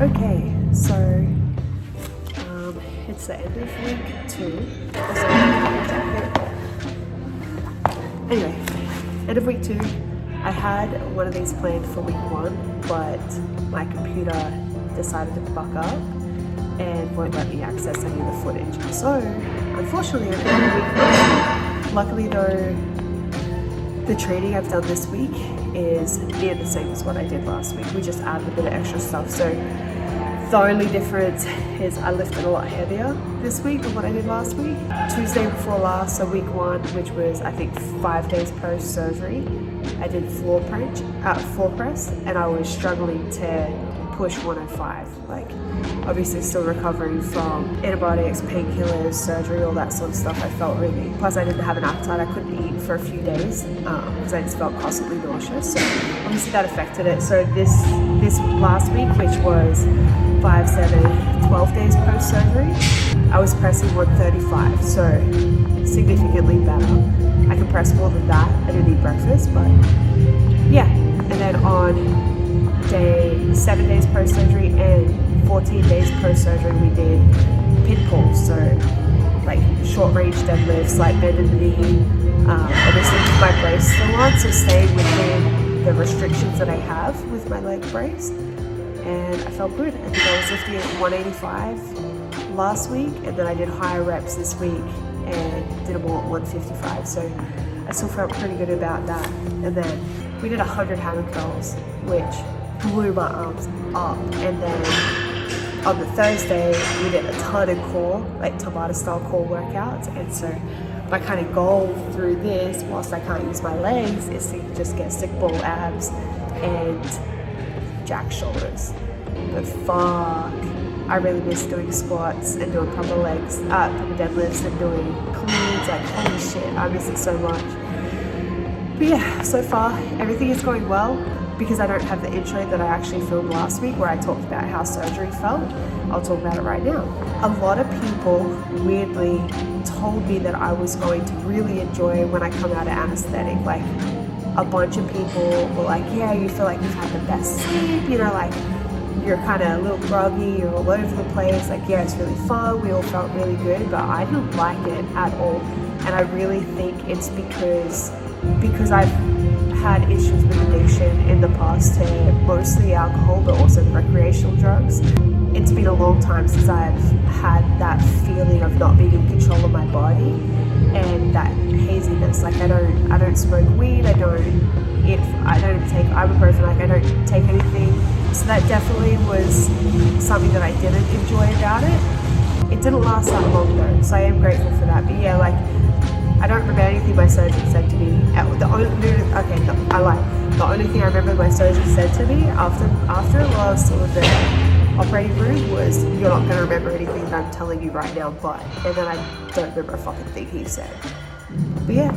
Okay, so it's the end of week 2. Anyway, end of week 2. I had one of these planned for week 1, but my computer decided to buck up and won't let me access any of the footage. So, unfortunately, I'm on week 1. Luckily though, the training I've done this week is near the same as what I did last week. We just added a bit of extra stuff. So the only difference is I lifted a lot heavier this week than what I did last week. Tuesday before last, so week 1, which was I think 5 days post-surgery, I did floor press, and I was struggling to push 105. Like, obviously still recovering from antibiotics, painkillers, surgery, all that sort of stuff. I felt really, plus I didn't have an appetite. I couldn't eat for a few days because I just felt constantly nauseous. So obviously that affected it. So this last week, which was 5, 7, 12 days post-surgery, I was pressing 135, so significantly better. I can press more than that. I didn't eat breakfast, but yeah. And then on day 7 days post-surgery and 14 days post-surgery, we did pin pulls, so like short range deadlifts, like bend in the knee, obviously with my brace still on, so staying within the restrictions that I have with my leg brace, and I felt good. I think I was lifting at 185 last week, and then I did higher reps this week and did them all at 155, so I still felt pretty good about that. And then we did 100 hammer curls, which blew my arms up. And then on the Thursday, we did a ton of core, like Tabata style core workouts. And so my kind of goal through this, whilst I can't use my legs, is to just get stick ball abs and jack shoulders. But fuck, I really miss doing squats and doing proper legs, proper deadlifts and doing cleans. Like, holy shit, I miss it so much. But yeah, so far everything is going well. Because I don't have the intro that I actually filmed last week where I talked about how surgery felt, I'll talk about it right now. A lot of people weirdly told me that I was going to really enjoy when I come out of anesthetic. Like, a bunch of people were like, yeah, you feel like you've had the best sleep, you know, like you're kind of a little groggy, you're all over the place, like, yeah, it's really fun, we all felt really good, but I didn't like it at all. And I really think it's because I've had issues with addiction in the past to mostly alcohol, but also recreational drugs. It's been a long time since I've had that feeling of not being in control of my body and that haziness. Like, I don't smoke weed, I don't take ibuprofen, like I don't take anything. So that definitely was something that I didn't enjoy about it. It didn't last that long though, so I am grateful for that. But yeah, like, I don't remember anything my surgeon said to me. The only thing I remember my surgeon said to me after while I was still in the operating room was, "You're not going to remember anything that I'm telling you right now, but," and then I don't remember a fucking thing he said. But yeah,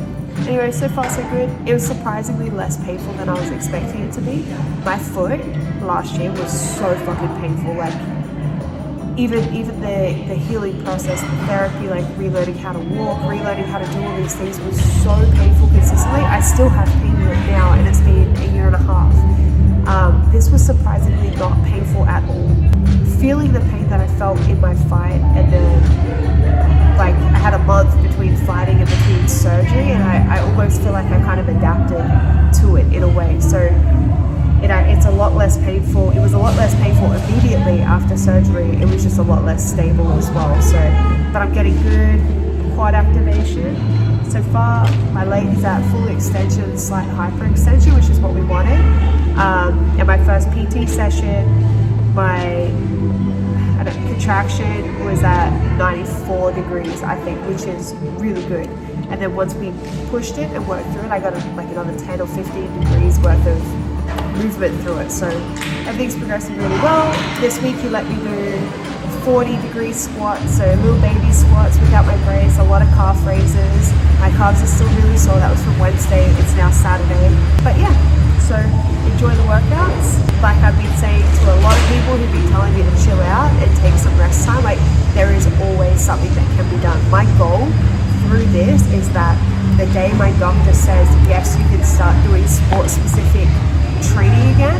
anyway, so far so good. It was surprisingly less painful than I was expecting it to be. My foot last year was so fucking painful. Like, even the healing process, the therapy, like relearning how to walk, relearning how to do all these things was so painful consistently. I still have pain in it now, and it's been a year and a half. This was surprisingly not painful at all. Feeling the pain that I felt in my fight, and then like I had a month between fighting and between surgery, and I almost feel like I kind of adapted to it in a way. So it's a lot less painful. It was a lot less painful immediately after surgery. It was just a lot less stable as well. So, but I'm getting good quad activation. So far, my leg is at full extension, slight hyperextension, which is what we wanted. And my first PT session, my contraction was at 94 degrees, I think, which is really good. And then once we pushed it and worked through it, I got like another 10 or 15 degrees worth of movement through it. So everything's progressing really well. This week he let me do 40-degree squats, so little baby squats without my brace, a lot of calf raises. My calves are still really sore. That was from Wednesday, it's now Saturday. But yeah, so enjoy the workouts. Like I've been saying to a lot of people who've been telling me to chill out and take some rest time, like there is always something that can be done. My goal through this is that the day my doctor says, yes, you can start doing sport-specific training again,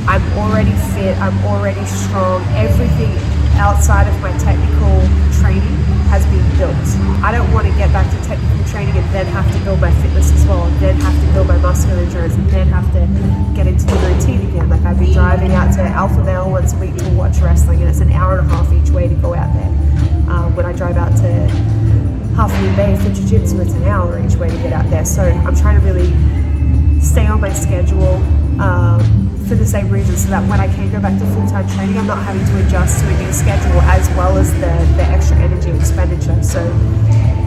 I'm already fit, I'm already strong. Everything outside of my technical training has been built. I don't want to get back to technical training and then have to build my fitness as well, and then have to build my muscular endurance, and then have to get into the routine again. Like, I'd be driving out to Alpha Male once a week to watch wrestling, and it's an hour and a half each way to go out there. When I drive out to Half Moon Bay for jiu-jitsu, it's an hour each way to get out there. So I'm trying to really stay on my schedule for the same reason, so that when I can go back to full-time training, I'm not having to adjust to a new schedule, as well as the extra energy expenditure. So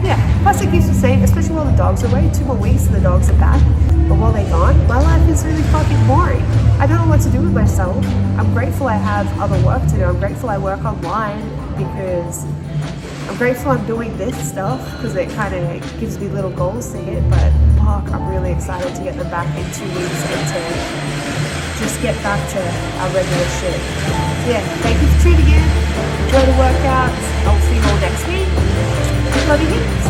yeah, plus it keeps me safe, especially while the dogs are away. 2 more weeks and the dogs are back. But while they're gone, my life is really fucking boring. I don't know what to do with myself. I'm grateful I have other work to do. I'm grateful I work online, because I'm grateful I'm doing this stuff, because it kind of gives me little goals to hit. But fuck, I'm really excited to get them back in 2 weeks and to just get back to our regular shit. So yeah, thank you for tuning in. Enjoy the workouts. I'll see you all next week. Love you heaps.